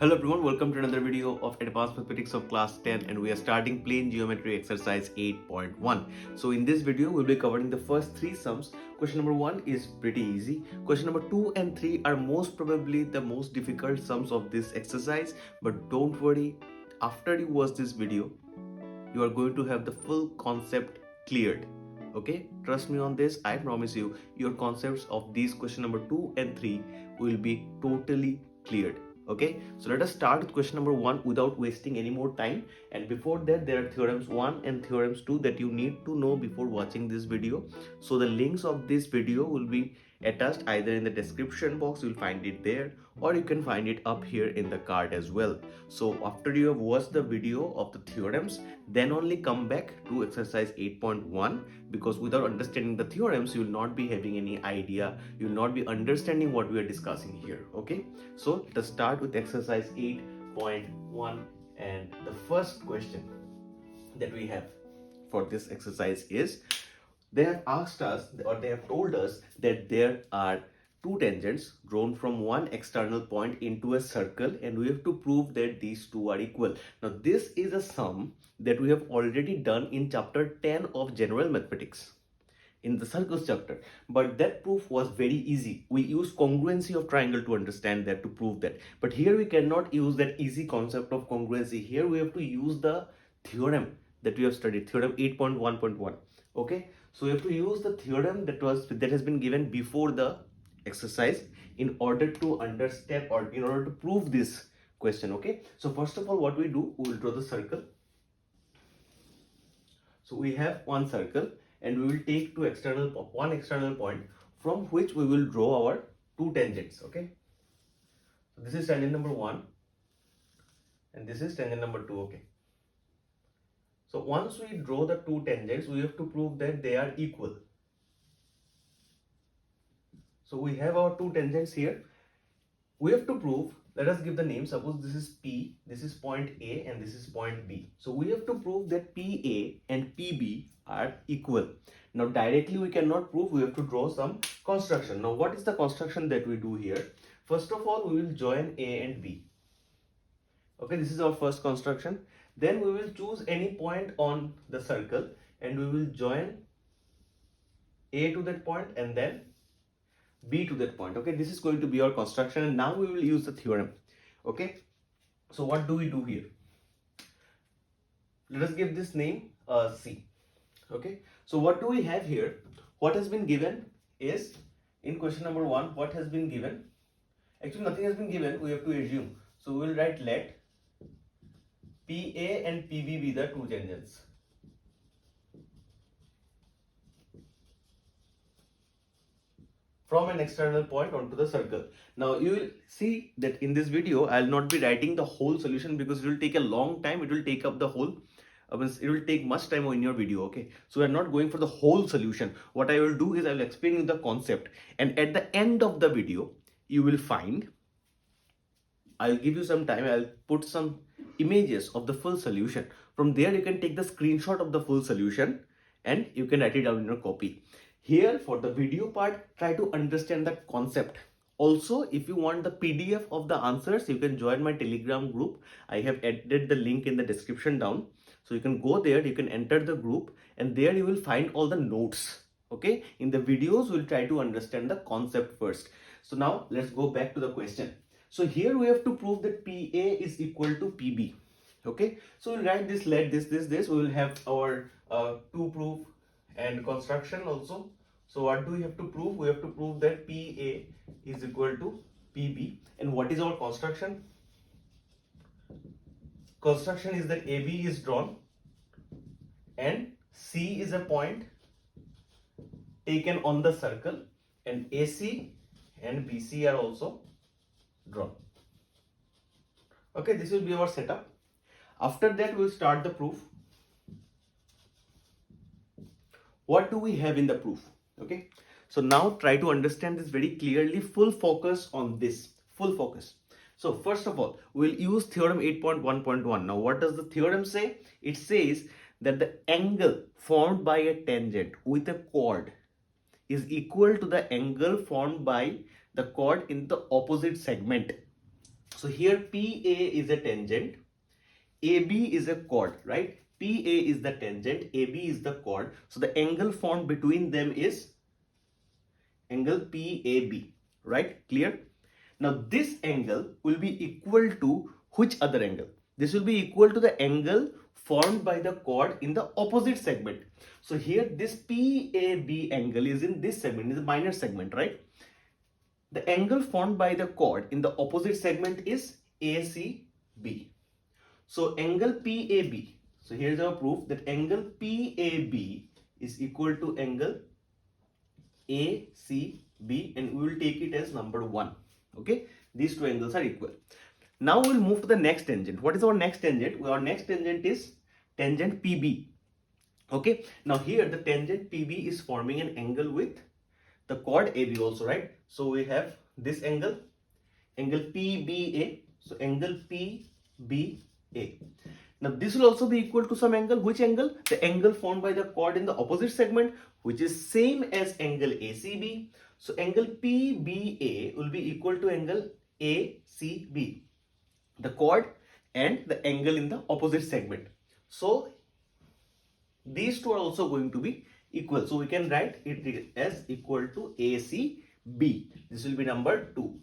Hello everyone, welcome to another video of Advanced Mathematics of Class 10 and we are starting Plane Geometry Exercise 8.1. So in this video, we'll be covering the first three sums. Question number 1 is pretty easy. Question number 2 and 3 are most probably the most difficult sums of this exercise. But don't worry, after you watch this video, you are going to have the full concept cleared. Okay, trust me on this. I promise you, your concepts of these question number 2 and 3 will be totally cleared. Okay, so let us start with question number 1 without wasting any more time. And before that, there are theorems 1 and theorems 2 that you need to know before watching this video. So the links of this video will be attached either in the description box, you'll find it there, or you can find it up here in the card as well. So after you have watched the video of the theorems, then only come back to exercise 8.1, because without understanding the theorems, you will not be having any idea, you will not be understanding what we are discussing here. Okay, so let's start with exercise 8.1, and the first question that we have for this exercise is, they have asked us, or they have told us, that there are two tangents drawn from one external point into a circle and we have to prove that these two are equal. Now this is a sum that we have already done in chapter 10 of general mathematics, in the circles chapter, but that proof was very easy. We used congruency of triangle to understand that, to prove that. But here we cannot use that easy concept of congruency. Here we have to use the theorem that we have studied, theorem 8.1.1. okay, so we have to use the theorem that has been given before the exercise in order to understand, or in order to prove this question. Okay, so first of all, what we do, we will draw the circle. So we have one circle and we will take one external point from which we will draw our two tangents. Okay, so this is tangent number 1 and this is tangent number 2. Okay, so once we draw the two tangents, we have to prove that they are equal. So we have our two tangents here. We have to prove, let us give the name, suppose this is P, this is point A and this is point B. So we have to prove that PA and PB are equal. Now directly we cannot prove, we have to draw some construction. Now what is the construction that we do here? First of all, we will join A and B. Okay, this is our first construction. Then we will choose any point on the circle and we will join A to that point and then B to that point. Okay, this is going to be our construction, and now we will use the theorem. Okay, so what do we do here? Let us give this name C. Okay, so what do we have here? What has been given is, in question number 1, what has been given? Actually nothing has been given, we have to assume. So we will write, let PA and PB be the two tangents. From an external point onto the circle. Now you will see that in this video I will not be writing the whole solution because it will take a long time. It will take up the whole, it will take much time in your video. Okay, so we are not going for the whole solution. What I will do is I will explain you the concept, and at the end of the video you will find, I'll give you some time, I'll put some images of the full solution. From there you can take the screenshot of the full solution and you can write it down in your copy. Here for the video part, try to understand the concept. Also, if you want the PDF of the answers, you can join my Telegram group. I have added the link in the description down. So you can go there, you can enter the group, and there you will find all the notes. Okay, in the videos, we'll try to understand the concept first. So now let's go back to the question. So here we have to prove that PA is equal to PB. Okay, so we'll write this, let this. We will have our two proof and construction also. So what do we have to prove? We have to prove that PA is equal to PB. And what is our construction? Construction is that AB is drawn and C is a point taken on the circle, and AC and BC are also drawn. Okay, this will be our setup. After that, we will start the proof. What do we have in the proof? Okay, so now try to understand this very clearly. Full focus on this, full focus. So first of all, we'll use theorem 8.1.1. Now what does the theorem say? It says that the angle formed by a tangent with a chord is equal to the angle formed by the chord in the opposite segment. So here PA is a tangent, AB is a chord, right? PA is the tangent, AB is the chord. So the angle formed between them is angle PAB, right? Clear? Now this angle will be equal to which other angle? This will be equal to the angle formed by the chord in the opposite segment. So here this PAB angle is in this segment, is a minor segment, right? The angle formed by the chord in the opposite segment is ACB. So angle PAB. So here's our proof that angle PAB is equal to angle ACB, and we will take it as number 1. Okay, these two angles are equal. Now we'll move to the next tangent. What is our next tangent? Our next tangent is tangent PB. Okay, now here the tangent PB is forming an angle with the chord AB also, right? So we have this angle, angle PBA. So angle PBA. Now this will also be equal to some angle. Which angle? The angle formed by the chord in the opposite segment, which is same as angle ACB. So angle PBA will be equal to angle ACB, the chord and the angle in the opposite segment. So these two are also going to be equal. So we can write it as equal to ACB. This will be number 2.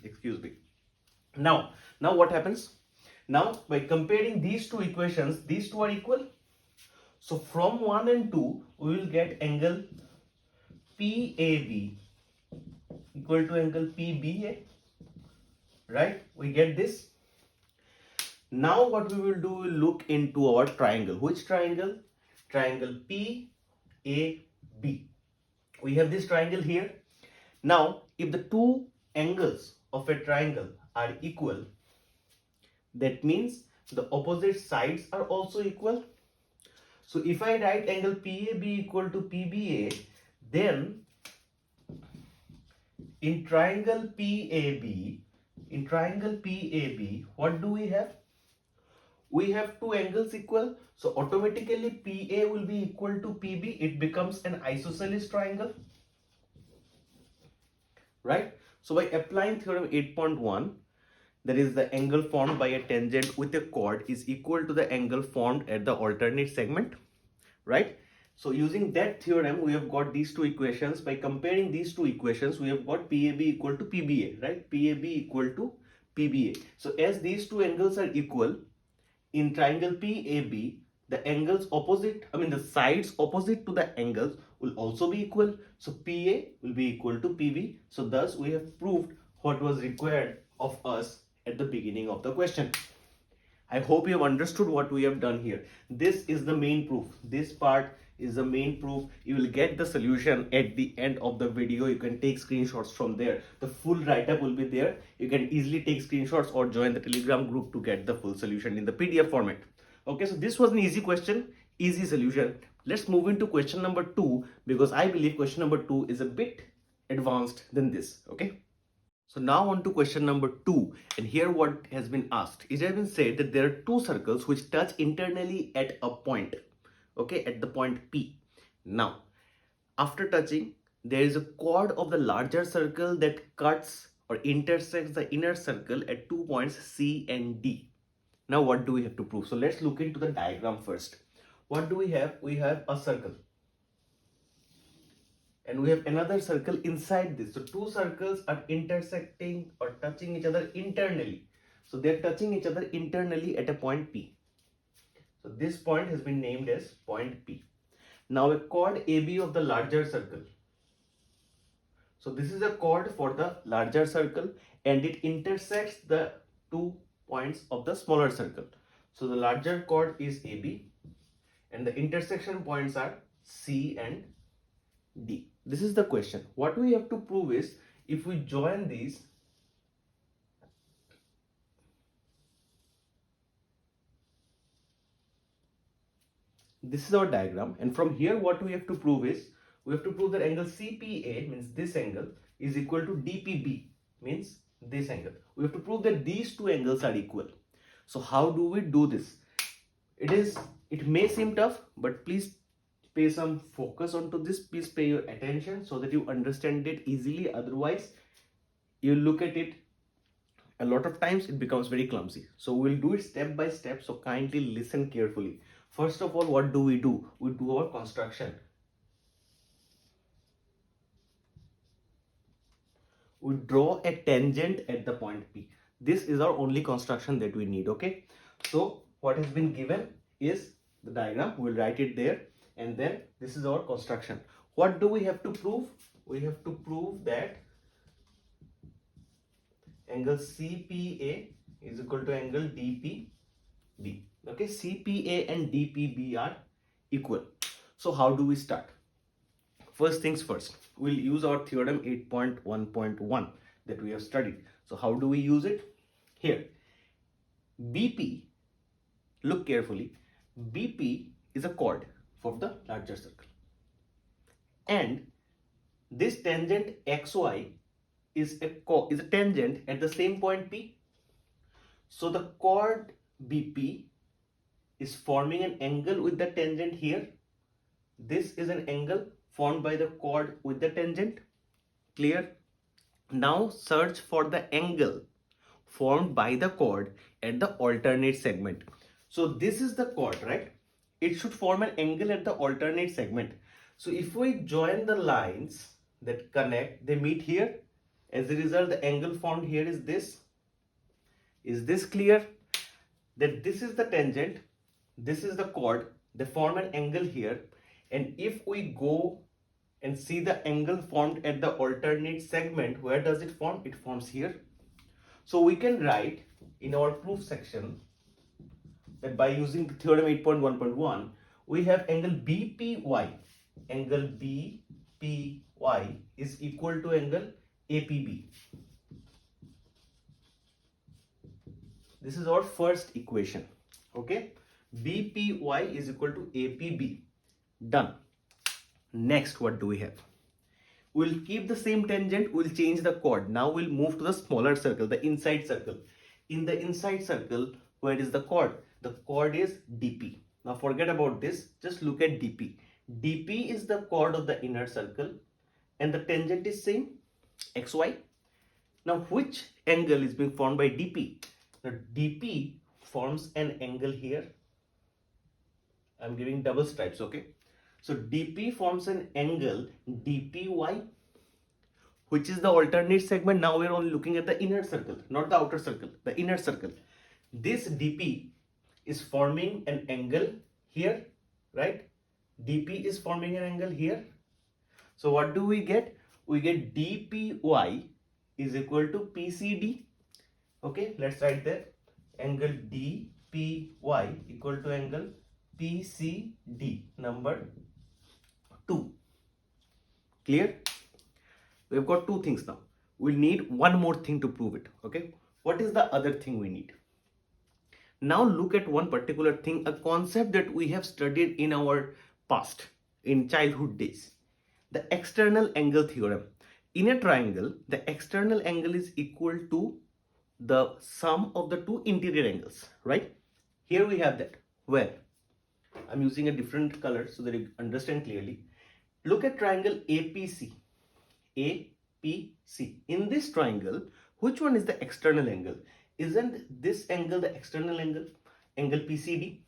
Excuse me. Now what happens? Now by comparing these two equations, these two are equal. So from 1 and 2, we will get angle PAB equal to angle PBA, right? We get this. Now what we will do, we will look into our triangle. Which triangle? Triangle PAB. We have this triangle here. Now if the two angles of a triangle are equal, that means the opposite sides are also equal. So if I write angle PAB equal to PBA, then in triangle PAB, what do we have? We have two angles equal. So automatically PA will be equal to PB. It becomes an isosceles triangle, right? So by applying theorem 8.1, that is the angle formed by a tangent with a chord is equal to the angle formed at the alternate segment, right? So using that theorem, we have got these two equations. By comparing these two equations, we have got PAB equal to PBA, right? PAB equal to PBA. So as these two angles are equal, in triangle PAB, the angles opposite, the sides opposite to the angles will also be equal. So PA will be equal to PB. So thus we have proved what was required of us at the beginning of the question. I hope you have understood what we have done here. This is the main proof. This part is the main proof. You will get the solution at the end of the video. You can take screenshots from there. The full write-up will be there. You can easily take screenshots or join the Telegram group to get the full solution in the PDF format. Okay, so this was an easy question, easy solution. Let's move into question number 2, because I believe question number 2 is a bit advanced than this. Okay. So now on to question number 2, and here what has been asked. It has been said that there are two circles which touch internally at a point, okay, at the point P. Now, after touching, there is a chord of the larger circle that cuts or intersects the inner circle at 2 points C and D. Now what do we have to prove? So let's look into the diagram first. What do we have? We have a circle. And we have another circle inside this. So two circles are intersecting or touching each other internally. So they're touching each other internally at a point P. So this point has been named as point P. Now a chord AB of the larger circle. So this is a chord for the larger circle, and it intersects the 2 points of the smaller circle. So the larger chord is AB and the intersection points are C and D. This is the question. What we have to prove is, if we join these, this is our diagram, and from here what we have to prove is, we have to prove that angle CPA, means this angle, is equal to DPB, means this angle. We have to prove that these two angles are equal. So how do we do this? It may seem tough, but please pay some focus onto this. Please pay your attention so that you understand it easily. Otherwise, you look at it A lot of times it becomes very clumsy. So we'll do it step by step. So kindly listen carefully. First of all, what do? We do our construction. We draw a tangent at the point P. This is our only construction that we need. Okay. So what has been given is the diagram. We'll write it there, and then this is our construction. What do we have to prove? We have to prove that angle CPA is equal to angle DPB. Okay, CPA and DPB are equal. So how do we start? First things first, we'll use our theorem 8.1.1 that we have studied. So how do we use it? Here, BP, look carefully, BP is a chord for the larger circle. And this tangent XY is a tangent at the same point P. So the chord BP is forming an angle with the tangent here. This is an angle formed by the chord with the tangent. Clear? Now search for the angle formed by the chord at the alternate segment. So this is the chord, right? It should form an angle at the alternate segment. So if we join the lines that connect, they meet here. As a result, the angle formed here is this. Is this clear? That this is the tangent, this is the chord, they form an angle here. And if we go and see the angle formed at the alternate segment, where does it form? It forms here. So we can write in our proof section that by using the theorem 8.1.1, we have angle BPY. Angle BPY is equal to angle APB. This is our first equation. Okay, BPY is equal to APB. Done. Next, what do we have? We'll keep the same tangent, we'll change the chord. Now we'll move to the smaller circle, the inside circle. In the inside circle, where is the chord? The chord is DP. Now forget about this, just look at DP. DP is the chord of the inner circle and the tangent is same, XY. Now which angle is being formed by DP? Now DP forms an angle here. I'm giving double stripes, okay? So DP forms an angle DPY, which is the alternate segment. Now we're only looking at the inner circle, not the outer circle, the inner circle. This DP is forming an angle here, right? DP is forming an angle here. So what do we get? We get DPY is equal to PCD. Okay, let's write that. Angle DPY equal to angle PCD, number 2. Clear? We've got two things now. We'll need one more thing to prove it. Okay, what is the other thing we need? Now look at one particular thing, a concept that we have studied in our past, in childhood days. The external angle theorem. In a triangle, the external angle is equal to the sum of the two interior angles, right? Here we have that. Where? I'm using a different color so that you understand clearly. Look at triangle APC. APC. In this triangle, which one is the external angle? Isn't this angle the external angle? Angle PCD,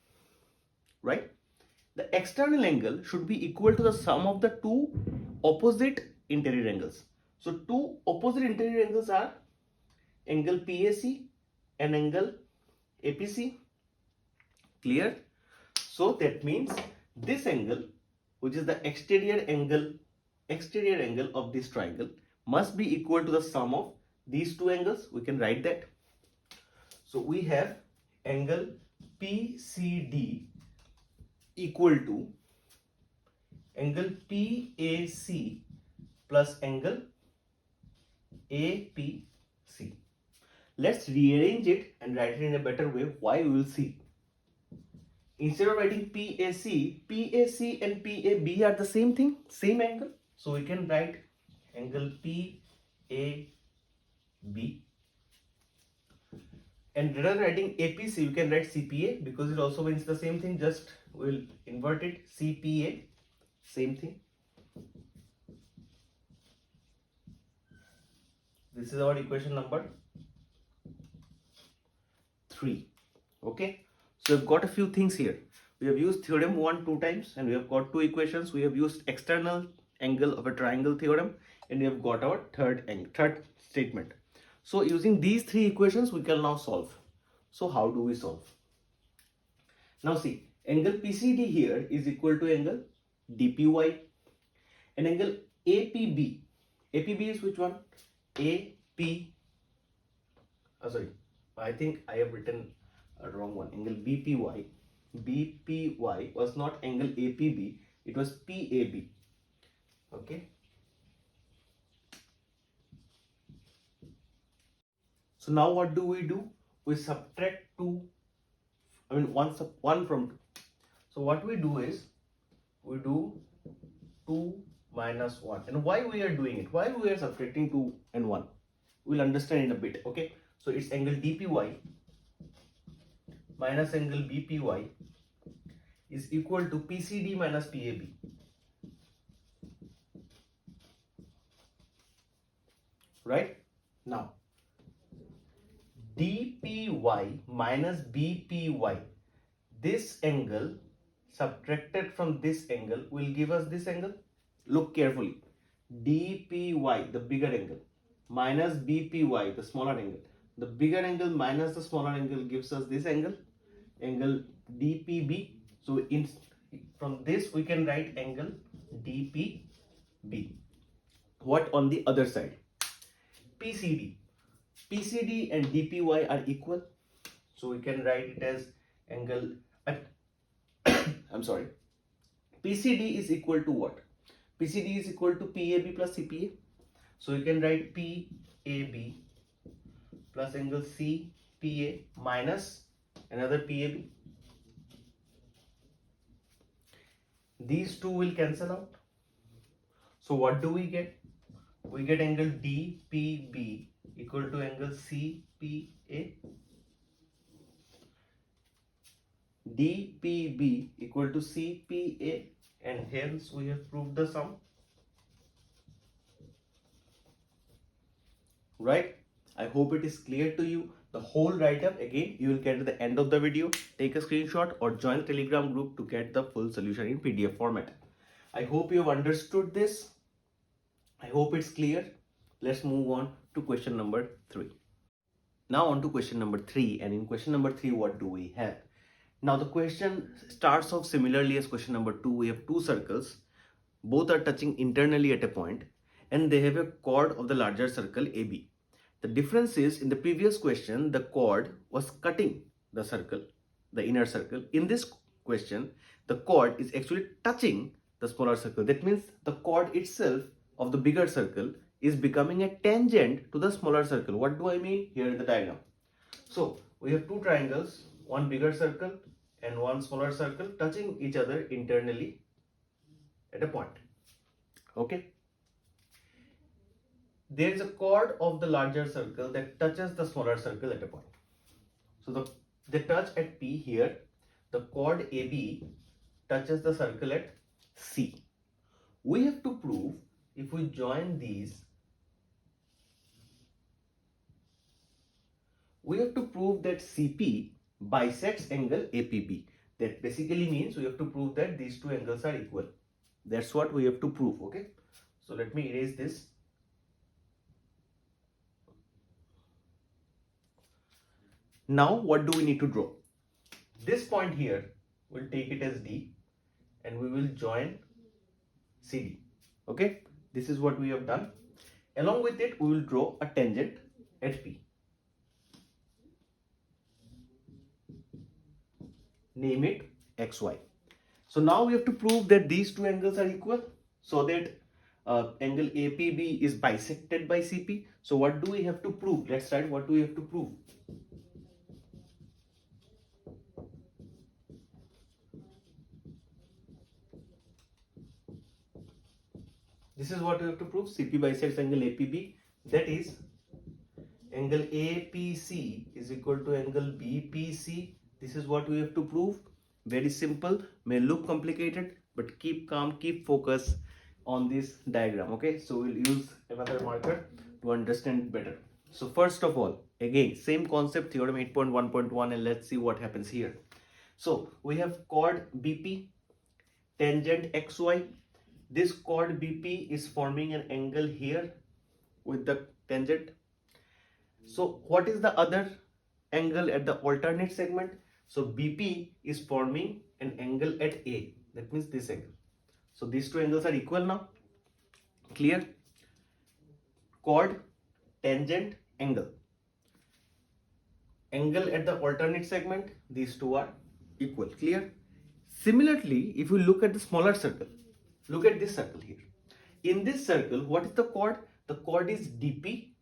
right? The external angle should be equal to the sum of the two opposite interior angles. So two opposite interior angles are angle PAC and angle APC. Clear? So that means this angle, which is the exterior angle of this triangle, must be equal to the sum of these two angles. We can write that. So we have angle PCD equal to angle PAC plus angle APC. Let's rearrange it and write it in a better way. Why, we will see. Instead of writing PAC, PAC and PAB are the same thing, same angle. So we can write angle PAB. And rather than writing APC, you can write CPA because it also means the same thing. Just we'll invert it, CPA, same thing. This is our equation number 3. Okay, so we've got a few things here. We have used theorem 1 2 times, and we have got two equations. We have used external angle of a triangle theorem, and we have got our third statement. So using these three equations we can now solve. So how do we solve? Now see, angle PCD here is equal to angle DPY, and angle APB. APB is which one? AP. Sorry, I think I have written a wrong one. Angle BPY. BPY was not angle APB, it was PAB. Okay. So now what do? We subtract 2, one from 2. So what we do is, we do 2 minus 1. And why we are doing it? Why we are subtracting 2 and 1? We'll understand in a bit. Okay. So it's angle DPY minus angle BPY is equal to PCD minus PAB. Right? Now, DPY minus BPY, this angle subtracted from this angle will give us this angle. Look carefully. DPY, the bigger angle, minus BPY, the smaller angle. The bigger angle minus the smaller angle gives us this angle, angle DPB. So from this we can write angle DPB. What on the other side? PCD. PCD and DPY are equal. So we can write it as angle, I'm sorry, PCD is equal to what? PCD is equal to PAB plus CPA. So you can write PAB plus angle CPA minus another PAB. These two will cancel out. So what do we get? We get angle DPB equal to angle CPA. DPB equal to CPA, and hence we have proved the sum. Right? I hope it is clear to you. The whole write-up again you will get at the end of the video. Take a screenshot or join the Telegram group to get the full solution in PDF format. I hope you have understood this. I hope it's clear. Let's move on to question number 3. Now on to question number 3, and in question number 3 what do we have? Now the question starts off similarly as question number 2. We have two circles. Both are touching internally at a point, and they have a chord of the larger circle AB. The difference is, in the previous question the chord was cutting the circle, the inner circle. In this question the chord is actually touching the smaller circle. That means the chord itself of the bigger circle is becoming a tangent to the smaller circle. What do I mean? Here in the diagram. So we have two triangles, one bigger circle and one smaller circle, touching each other internally at a point. Okay. There is a chord of the larger circle that touches the smaller circle at a point. So they touch at P here. The chord AB touches the circle at C. We have to prove, if we join these, we have to prove that CP bisects angle APB. That basically means we have to prove that these two angles are equal. That's what we have to prove. Okay. So let me erase this. Now what do we need to draw? This point here, we'll take it as D, and we will join CD. Okay. This is what we have done. Along with it, we will draw a tangent at P. Name it XY. So now we have to prove that these two angles are equal, so that angle APB is bisected by CP. So what do we have to prove? Let's write what do we have to prove. This is what we have to prove. CP bisects angle APB. That is, angle APC is equal to angle BPC. This is what we have to prove. Very simple. May look complicated, but keep calm, keep focus on this diagram. Okay. So we'll use another marker to understand better. So first of all, again, same concept, theorem 8.1.1, and let's see what happens here. So we have chord BP, tangent XY. This chord BP is forming an angle here with the tangent. So what is the other angle at the alternate segment? So BP is forming an angle at A. That means this angle. So these two angles are equal now. Clear? Chord, tangent, angle. Angle at the alternate segment, these two are equal. Clear? Similarly, if you look at the smaller circle, look at this circle here. In this circle, what is the chord? The chord is DP.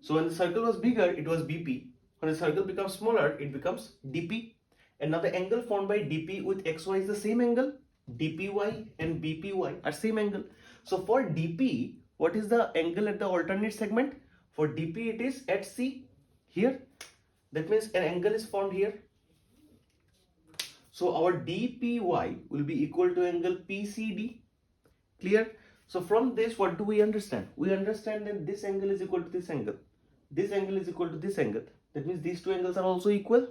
So when the circle was bigger, it was BP. When the circle becomes smaller, it becomes DP. And now the angle formed by DP with XY is the same angle. DPY and BPY are same angle. So for DP, what is the angle at the alternate segment? For DP, it is at C here. That means an angle is formed here. So our DPY will be equal to angle PCD. Clear? So from this, what do we understand? We understand that this angle is equal to this angle. This angle is equal to this angle. That means these two angles are also equal.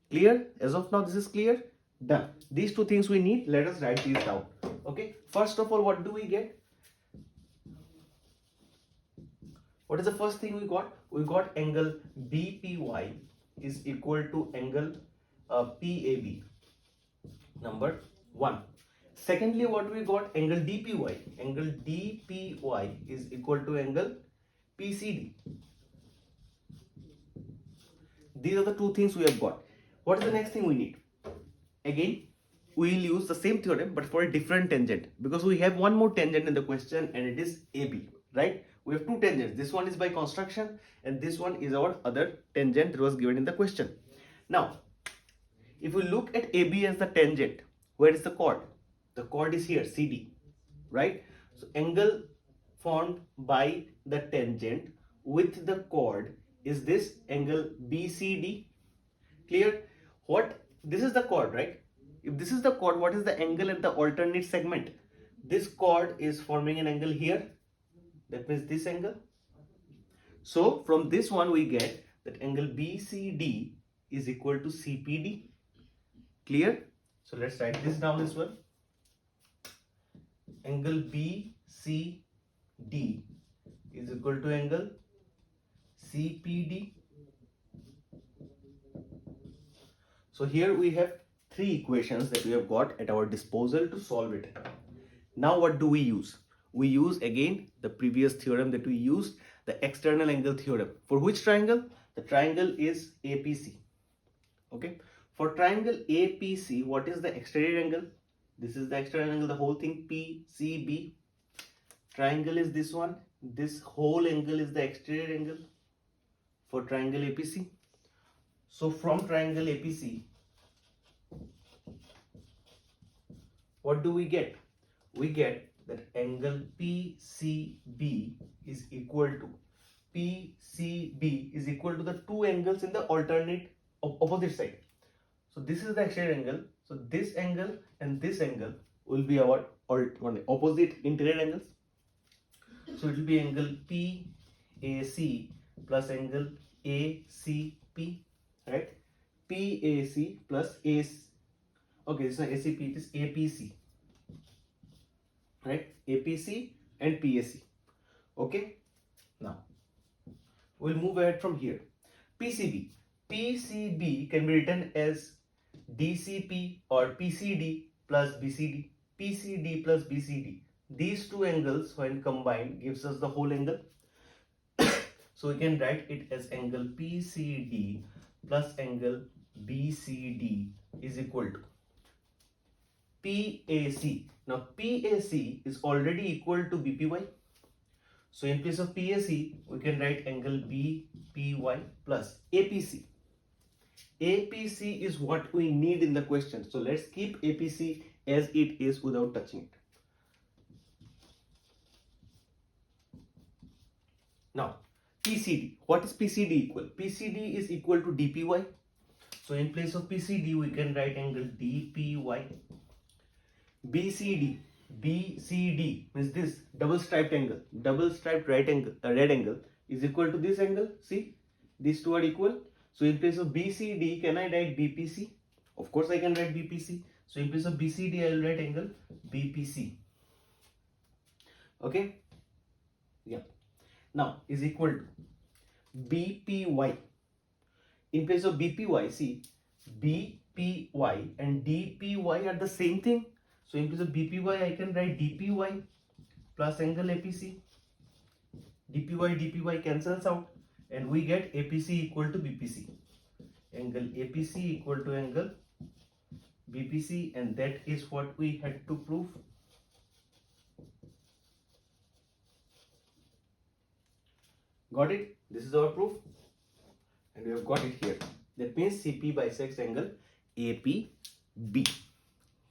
Clear? As of now, this is clear. Done. These two things we need. Let us write these down. Okay. First of all, what do we get? What is the first thing we got? We got angle BPY is equal to angle PAB. Number 1. Secondly, what we got? Angle DPY. Angle DPY is equal to angle PCD. These are the two things we have got. What is the next thing we need? Again, we will use the same theorem but for a different tangent, because we have one more tangent in the question and it is AB, right? We have two tangents. This one is by construction and this one is our other tangent that was given in the question. Now, if we look at AB as the tangent, where is the chord? The chord is here, CD, right? So angle formed by the tangent with the chord is this angle BCD. Clear? What? This is the chord, right? If this is the chord, what is the angle at the alternate segment? This chord is forming an angle here. That means this angle. So from this one we get that angle BCD is equal to CPD. Clear? So let's write this down as well. Angle BCD is equal to angle CPD. So here we have three equations that we have got at our disposal to solve it. Now what do we use? We use again the previous theorem that we used, the external angle theorem. For which triangle? The triangle is APC. Okay. For triangle APC, what is the exterior angle? This is the external angle, the whole thing PCB. Triangle is this one. This whole angle is the exterior angle for triangle APC. So from triangle APC, what do we get? We get that angle PCB is equal to the two angles in the alternate opposite side. So this is the exterior angle. So this angle and this angle will be our opposite interior angles. So it will be angle PAC plus angle ACP, right? PAC plus AC. Okay, this is not ACP, it is APC, right? APC and PAC. Okay, now we'll move ahead from here. PCB. PCB can be written as DCP or PCD plus BCD. PCD plus BCD. These two angles when combined gives us the whole angle. So we can write it as angle PCD plus angle BCD is equal to PAC. Now PAC is already equal to BPY. So in place of PAC, we can write angle BPY plus APC. APC is what we need in the question. So let's keep APC as it is without touching it. Now PCD. What is PCD equal? PCD is equal to DPY. So in place of PCD, we can write angle DPY. BCD. BCD means this double striped angle, double striped red angle is equal to this angle. See, these two are equal. So in place of BCD, can I write BPC? Of course I can write BPC. So in place of BCD, I will write angle BPC. Okay? Yeah. Now is equal to BPY. In place of BPY, see, BPY and DPY are the same thing. So in place of BPY, I can write DPY plus angle APC. DPY cancels out and we get APC equal to BPC. Angle APC equal to angle BPC, and that is what we had to prove. Got it? This is our proof and we have got it here. That means CP bisects angle APB.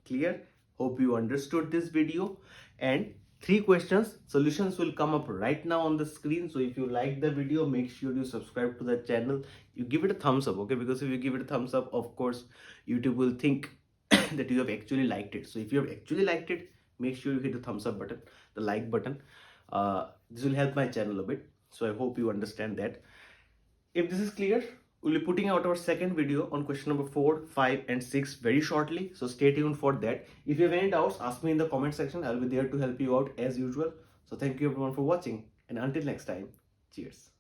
Clear? Hope you understood this video, and 3 questions solutions will come up right now on the screen. So if you like the video, make sure you subscribe to the channel. You give it a thumbs up, okay? Because if you give it a thumbs up, of course YouTube will think that you have actually liked it. So if you have actually liked it, make sure you hit the thumbs up button, the like button. This will help my channel a bit. So I hope you understand that. If this is clear, we'll be putting out our second video on question number 4, 5 and 6 very shortly. So stay tuned for that. If you have any doubts, ask me in the comment section. I'll be there to help you out as usual. So thank you everyone for watching, and until next time, cheers.